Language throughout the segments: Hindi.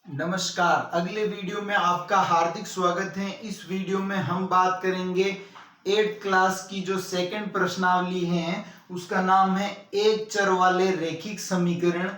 नमस्कार। अगले वीडियो में आपका हार्दिक स्वागत है। इस वीडियो में हम बात करेंगे 8th क्लास की जो सेकंड प्रश्नावली है उसका नाम है एक चर वाले रैखिक समीकरण।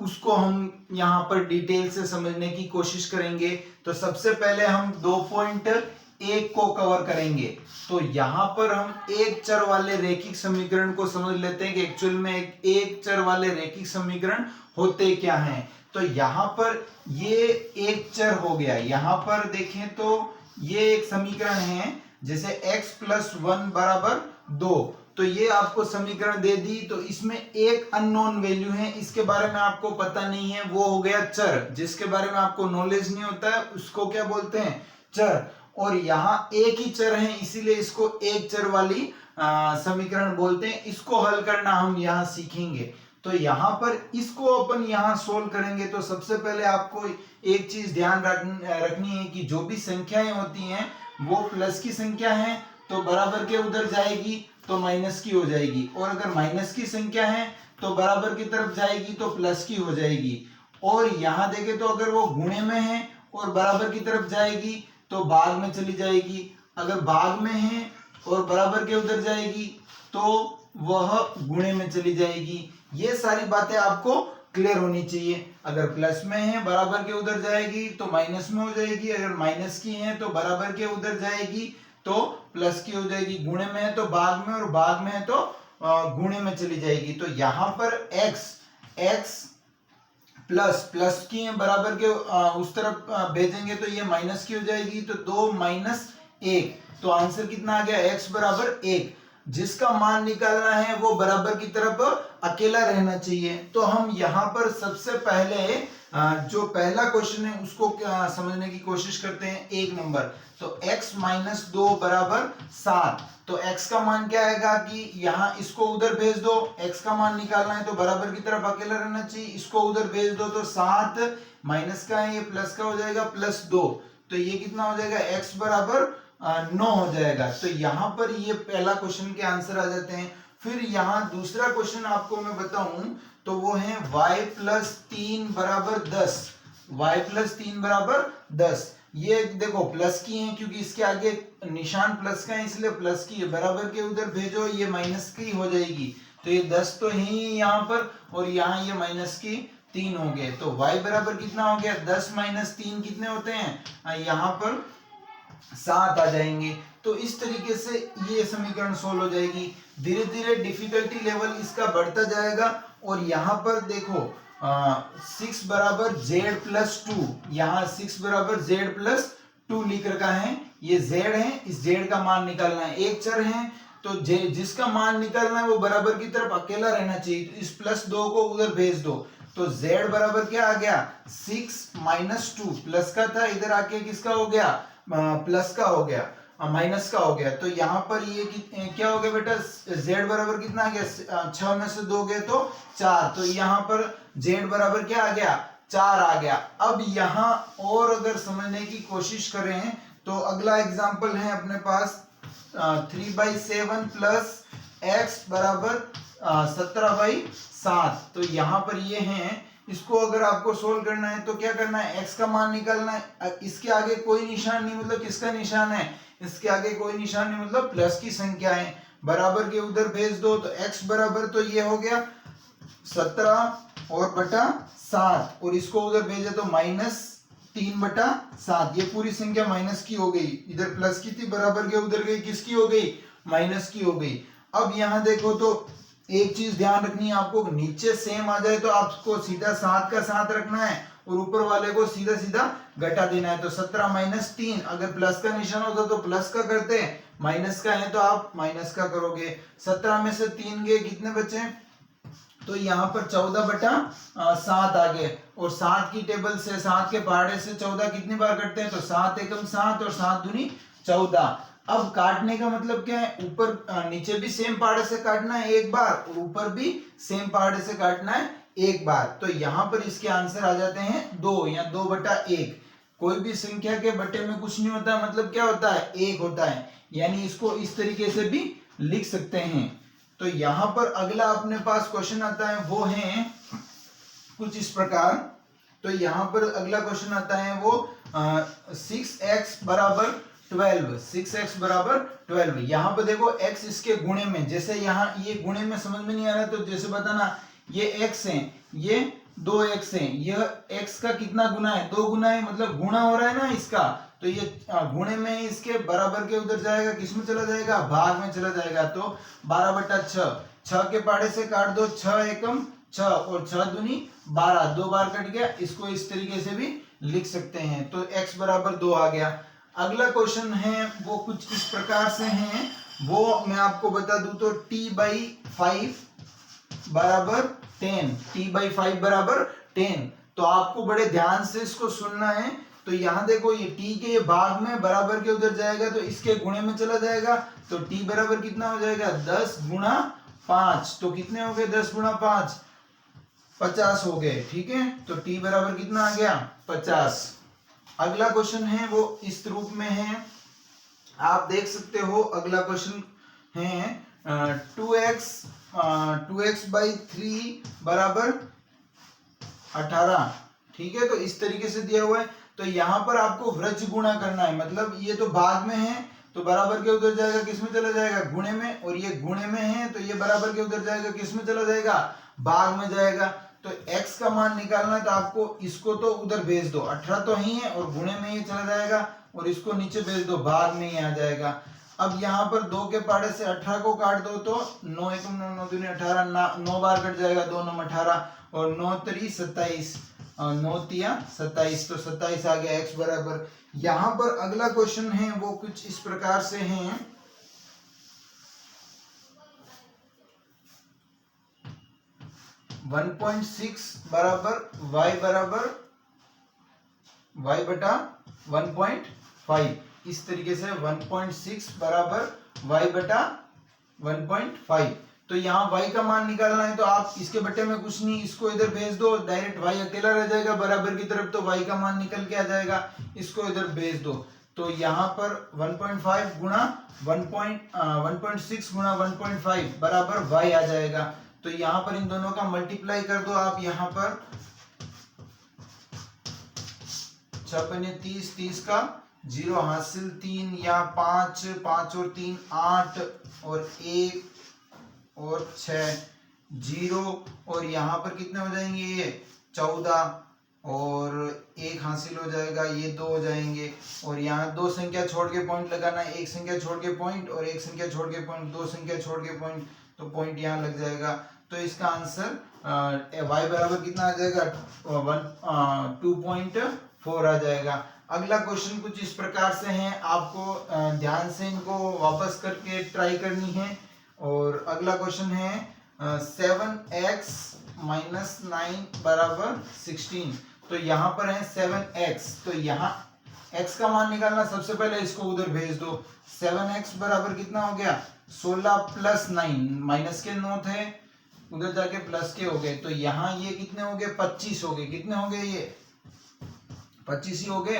उसको हम यहाँ पर डिटेल से समझने की कोशिश करेंगे। तो सबसे पहले हम 2.1 को कवर करेंगे। तो यहाँ पर हम एक चर वाले रैखिक समीकरण को समझ लेते हैं कि एक्चुअल में एक चर वाले रैखिक समीकरण होते क्या हैं। तो यहाँ पर ये एक चर हो गया। यहाँ पर देखें तो ये एक समीकरण है जैसे x प्लस 1 बराबर 2। तो ये आपको समीकरण दे दी। तो इसमें एक अननोन वैल्यू है, इसके बारे में आपको पता नहीं है, वो हो गया चर। जिसके बारे में आपको नॉलेज नहीं होता है उसको क्या बोलते हैं? चर। और यहाँ एक ही चर है इसीलिए इसको एक चर वाली समीकरण बोलते हैं। इसको हल करना हम यहाँ सीखेंगे। तो यहाँ पर इसको अपन यहाँ सोल्व करेंगे। तो सबसे पहले आपको एक चीज ध्यान रखनी है कि जो भी संख्याएं होती हैं वो प्लस की संख्या है तो बराबर के उधर जाएगी तो माइनस की हो जाएगी, और अगर माइनस की संख्या है तो बराबर की तरफ जाएगी तो प्लस की हो जाएगी। और यहाँ देखें तो अगर वो गुणे में है और बराबर की तरफ जाएगी तो भाग में चली जाएगी। अगर भाग में है और बराबर के उधर जाएगी तो वह गुणे में चली जाएगी। ये सारी बातें आपको क्लियर होनी चाहिए। अगर प्लस में है बराबर के उधर जाएगी तो माइनस में हो जाएगी, अगर माइनस की है तो बराबर के उधर जाएगी तो प्लस की हो जाएगी, गुणे में है तो भाग में, और भाग में है तो गुणे में चली जाएगी। तो यहाँ पर x प्लस की है बराबर के उस तरफ भेजेंगे तो ये माइनस की हो जाएगी। तो 2 माइनस 1, तो आंसर कितना आ गया? x बराबर 1। जिसका मान निकालना है वो बराबर की तरफ अकेला रहना चाहिए। तो हम यहाँ पर सबसे पहले जो पहला क्वेश्चन है उसको समझने की कोशिश करते हैं। 1 नंबर। तो x माइनस 2 बराबर 7। तो x का मान क्या आएगा कि यहाँ इसको उधर भेज दो, x का मान निकालना है तो बराबर की तरफ अकेला रहना चाहिए, इसको उधर भेज दो तो 7 माइनस का है, ये प्लस का हो जाएगा, प्लस 2। तो ये कितना हो जाएगा? x बराबर 9 हो जाएगा। तो यहाँ पर ये पहला क्वेश्चन के आंसर आ जाते हैं। फिर यहाँ दूसरा क्वेश्चन आपको मैं बताऊं तो वो है y प्लस 3 बराबर 10। y प्लस 3 बराबर 10। ये देखो प्लस की है क्योंकि इसके आगे निशान प्लस का है इसलिए प्लस की है, बराबर के उधर भेजो ये माइनस की हो जाएगी। तो ये 10 तो है ही यहाँ पर, और यहाँ ये माइनस की 3 हो गए। तो y बराबर कितना हो गया? 10 माइनस 3 कितने होते हैं? यहाँ पर 7 आ जाएंगे। तो इस तरीके से ये समीकरण सोल्व हो जाएगी। धीरे धीरे डिफिकल्टी लेवल इसका बढ़ता जाएगा। और यहाँ पर देखो 6 बराबर z प्लस 2, यहाँ 6 बराबर z प्लस 2 लिख रखा है। ये z है, इस z का मान निकालना है। एक चर है तो जिसका मान निकालना है वो बराबर की तरफ अकेला रहना चाहिए। तो इस प्लस 2 को उधर भेज दो तो z बराबर क्या आ गया? 6 माइनस 2, प्लस का था इधर आके किसका हो गया? प्लस का हो गया, माइनस का हो गया। तो यहाँ पर ये क्या हो गया बेटा? z बराबर कितना आ गया? 6 में से 2 गए तो 4। तो यहाँ पर z बराबर क्या आ गया? 4 आ गया। अब यहाँ और अगर समझने की कोशिश करें तो अगला एग्जाम्पल है अपने पास 3/7 प्लस x बराबर 17/7। तो यहाँ पर ये है, इसको अगर आपको सोल्व करना है तो क्या करना है? x का मान निकालना है। इसके आगे कोई निशान नहीं, मतलब किसका निशान है? इसके आगे कोई निशान नहीं, मतलब प्लस की संख्या है, बराबर के उधर भेज दो। तो x बराबर तो ये हो गया 17 और बटा 7, और इसको उधर भेजे तो माइनस 3/7। ये पूरी संख्या माइनस की हो गई, इधर प्लस की थी बराबर के उधर गई, किसकी हो गई? माइनस की हो गई। अब यहाँ देखो तो एक चीज ध्यान रखनी है आपको, नीचे सेम आ जाए तो आपको सीधा 7 का 7 रखना है और ऊपर वाले को सीधा सीधा घटा देना है। तो 17 माइनस 3, अगर प्लस का निशान होता तो प्लस का करते, माइनस का है तो आप माइनस का करोगे। 17 में से 3 गए, कितने बचे? तो यहाँ पर 14/7 आ गए। और 7 की टेबल से, 7 के पहाड़े से 14 कितनी बार कटते हैं? तो 7 एकम 7 और 7 दूनी 14। अब काटने का मतलब क्या है? ऊपर नीचे भी सेम पहाड़े से काटना है एक बार, और ऊपर भी सेम पहाड़े से काटना है एक बार। तो यहाँ पर इसके आंसर आ जाते हैं 2 या 2/1। कोई भी संख्या के बटे में कुछ नहीं होता, मतलब क्या होता है? 1 होता है। यानी इसको इस तरीके से भी लिख सकते हैं। तो यहाँ पर अगला अपने पास क्वेश्चन आता है, वो है कुछ इस प्रकार तो यहाँ पर अगला क्वेश्चन आता है वो 6x बराबर 12, 6x बराबर 12। यहाँ पर देखो x इसके गुणे में, जैसे यहाँ ये गुणे में समझ में नहीं आ रहा तो जैसे बताना, ये x है, ये 2x है, यह x का कितना गुना है, 2 गुना है, मतलब गुणा हो रहा है ना इसका, तो ये गुणे में इसके बराबर के उधर जाएगा, किस में चला जाएगा, भाग में चला जाएगा। तो 12/6, 6 के पाड़े से काट दो, 6 एकम 6 और 6 दूनी 12, 2 बार कट गया, इसको इस तरीके से भी लिख सकते हैं। तो x बराबर 2 आ गया। अगला क्वेश्चन है वो कुछ इस प्रकार से है, वो मैं आपको बता दूं तो t/5 बराबर 10, t/5 बराबर 10। तो आपको बड़े ध्यान से इसको सुनना है। तो यहाँ देखो ये t के ये भाग में बराबर के उधर जाएगा तो इसके गुणे में चला जाएगा, तो t बराबर कितना हो जाएगा, 10 गुणा 5। तो कितने हो गए, 10 गुणा 5, 50 हो गए। ठीक है, तो t बराबर कितना आ गया, 50। अगला क्वेश्चन है वो इस रूप में है, आप देख सकते हो। अगला क्वेश्चन है 2x/3 बराबर 18। ठीक है, तो इस तरीके से दिया हुआ है। तो यहाँ पर आपको वृज्ज गुणा करना है, मतलब ये तो भाग में है तो बराबर के उधर जाएगा, किस में चला जाएगा, गुणे में, और ये गुणे में है तो ये बराबर के उधर जाएगा, किस में चला जाएगा, भाग में जाएगा। तो x का मान निकालना है तो आपको इसको तो उधर भेज दो, 18 तो ही है और गुणे में ये चला जाएगा, और इसको नीचे भेज दो, भाग में ही आ जाएगा। अब यहाँ पर 2 के पाड़े से 18 को काट दो तो 9 एकम 9, 9 दूनी 18, 9 बार कट जाएगा, 2 9 18 और 9 3 27, 9 3 27, तो 27 आ गया x बराबर। यहाँ पर अगला क्वेश्चन है वो कुछ इस प्रकार से है, 1.6 बराबर y बटा 1.5, इस तरीके से 1.6 बराबर y बटा 1.5। तो यहाँ y का मान निकालना है तो आप इसके बटे में कुछ नहीं, इसको इधर भेज दो, डायरेक्ट y अकेला रह जाएगा बराबर की तरफ, तो y का मान निकल के आ जाएगा, इसको इधर भेज दो। तो यहाँ पर 1.5 गुणा 1.6 गुणा 1.5 बराबर y आ जाएगा। तो यहाँ पर इन दोनों का मल्टीप्लाई कर दो आप, यहाँ पर 6 30, 30 का 0 हासिल, 3 या 5, 5 और 3 8 और 1 और 6 0, और यहाँ पर कितने हो जाएंगे, ये 14 और 1 हासिल हो जाएगा, ये 2 हो जाएंगे, और यहाँ 2 संख्या छोड़ के पॉइंट लगाना है, 1 संख्या छोड़ के पॉइंट और 1 संख्या छोड़ के पॉइंट, 2 संख्या छोड़ के पॉइंट, तो पॉइंट यहाँ लग जाएगा। तो इसका आंसर y बराबर कितना आ जाएगा, 2.4 आ जाएगा। अगला क्वेश्चन कुछ इस प्रकार से है, आपको ध्यान से इनको वापस करके ट्राई करनी है। और अगला क्वेश्चन है 7x माइनस 9 बराबर 16। तो यहाँ पर है 7x, तो यहाँ x का मान निकालना, सबसे पहले इसको उधर भेज दो। 7x बराबर कितना हो गया, 16 प्लस 9, माइनस के 9 थे, उधर जाके प्लस के हो गए, तो यहाँ ये कितने हो गए, 25 हो गए। कितने हो गए, ये 25 ही हो गए,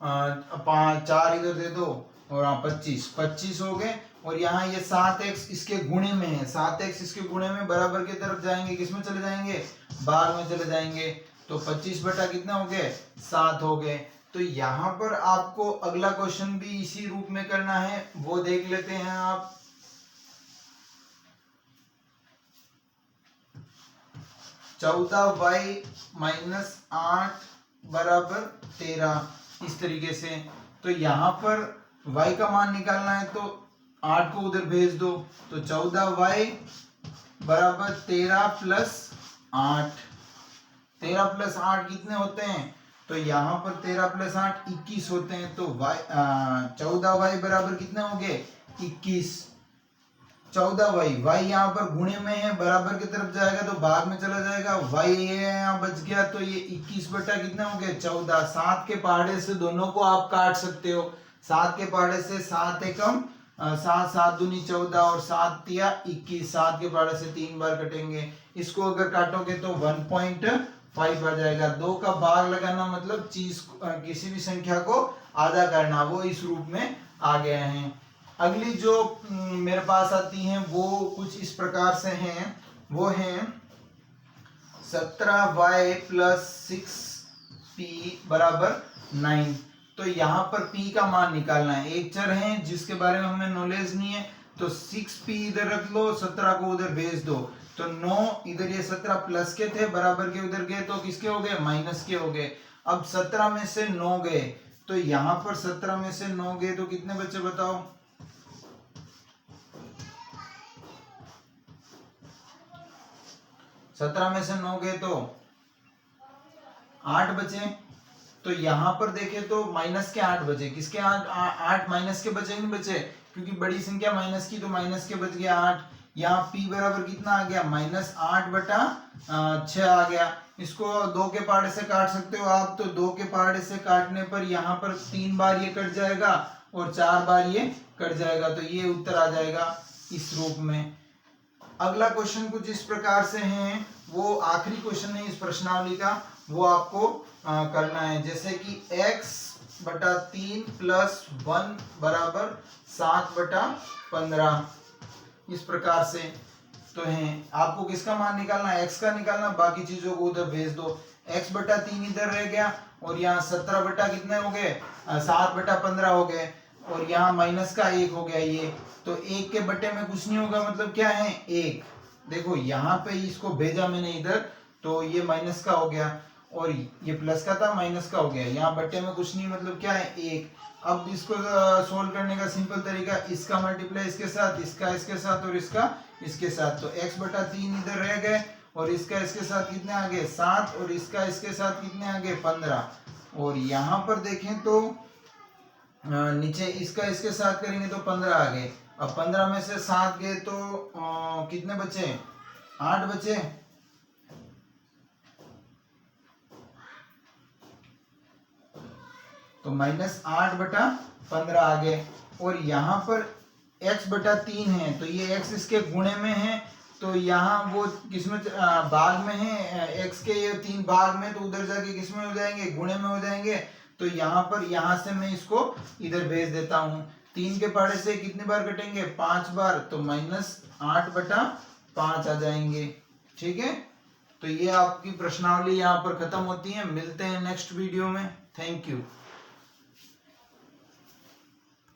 4 इधर दे दो और 25 हो गए। और यहाँ ये 7x इसके गुणे में है, 7x इसके गुणे में बराबर की तरफ जाएंगे, किसमें चले जाएंगे, भाग में चले जाएंगे, तो 25 बटा कितने हो गए, 7 हो गए। तो यहाँ पर आपको अगला क्वेश्चन भी इसी रूप में करना है, वो देख लेते हैं आप। y माइनस 8 बराबर 13, इस तरीके से। तो यहाँ पर y का मान निकालना है तो 8 को उधर भेज दो, तो 14y बराबर 13 प्लस 8, 13 प्लस 8 कितने होते हैं, तो यहाँ पर 13 प्लस 8 21 होते हैं। तो 14y बराबर कितने हो गए, 21। 14y यहाँ पर गुणे में है, बराबर की तरफ जाएगा तो भाग में चला जाएगा, y ये यहाँ बच गया, तो ये 21 बटा कितने हो गए, 14। 7 के पहाड़े से दोनों को आप काट सकते हो, 7 के पहाड़े से 7 एकम 7, 7 दूनी 14 और 7 तिया 21, 7 के पहाड़े से 3 बार कटेंगे, इसको अगर काटोगे तो 1.5 आ जाएगा। 2 का भाग लगाना मतलब चीज किसी भी संख्या को आधा करना, वो इस रूप में आ गए हैं। अगली जो मेरे पास आती हैं वो कुछ इस प्रकार से हैं, वो हैं 17y प्लस 6 पी बराबर 9। तो यहाँ पर p का मान निकालना है। एक चर है जिसके बारे में हमें नॉलेज नहीं है, तो 6p इधर रख लो, 17 को उधर भेज दो। तो 9 इधर, ये 17 प्लस के थे, बराबर के उधर गए तो किसके हो गए, माइनस के हो गए। अब 17 में से 9 गए, तो यहाँ पर 17 में से 9 गए तो कितने बच्चे बताओ, 17 में से 9 गए तो 8 बचे। तो यहाँ पर देखें तो माइनस के 8 बचे, किसके 8 माइनस के बचे नहीं बचे, क्योंकि बड़ी संख्या माइनस की, तो माइनस के बच गया 8। यहाँ p बराबर कितना आ गया, -8/6 आ गया। इसको 2 के पहाड़े से काट सकते हो आप, तो 2 के पहाड़े से काटने पर यहाँ पर 3 बार ये कट जाएगा और 4 बार ये कट जाएगा, तो ये उत्तर आ जाएगा इस रूप में। अगला क्वेश्चन कुछ इस प्रकार से है, वो आखिरी क्वेश्चन है इस प्रश्नावली का, वो आपको करना है। जैसे कि x/3 + 1 = 7/15, इस प्रकार से तो है। आपको किसका मान निकालना है, x का निकालना, बाकी चीजों को उधर भेज दो। x/3 इधर रह गया और यहाँ 17 बटा कितने हो गए, 7/15 हो गए, और यहाँ माइनस का 1 हो गया ये, तो 1 के बटे में कुछ नहीं होगा, मतलब क्या है 1। देखो यहाँ पे इसको भेजा मैंने इधर, तो ये माइनस का हो गया, और ये प्लस का था, माइनस का हो गया। यहाँ बटे में कुछ नहीं, मतलब क्या है 1। अब इसको सोल्व करने का सिंपल तरीका, इसका मल्टीप्लाई इसके साथ, इसका इसके साथ और इसका इसके साथ, तो x/3 इधर रह गए और इसका इसके साथ कितने आ गए 7, और इसका इसके साथ कितने आ गए 15। और यहाँ पर देखें तो नीचे इसका इसके साथ करेंगे तो 15 आ गए। अब 15 में से 7 गए तो कितने बचे, 8 बचे। तो -8/15 आ गए। और यहाँ पर x/3 है, तो ये x इसके गुणे में है, तो यहाँ वो किसमें भाग में है, x के ये 3 भाग में, तो उधर जाके किसमें हो जाएंगे, गुणे में हो जाएंगे। तो यहाँ पर, यहाँ से मैं इसको इधर भेज देता हूँ। 3 के पहाड़े से कितनी बार कटेंगे, 5 बार, तो -8/5 आ जाएंगे। ठीक है, तो ये आपकी प्रश्नावली यहाँ पर खत्म होती है। मिलते हैं नेक्स्ट वीडियो में। Thank you.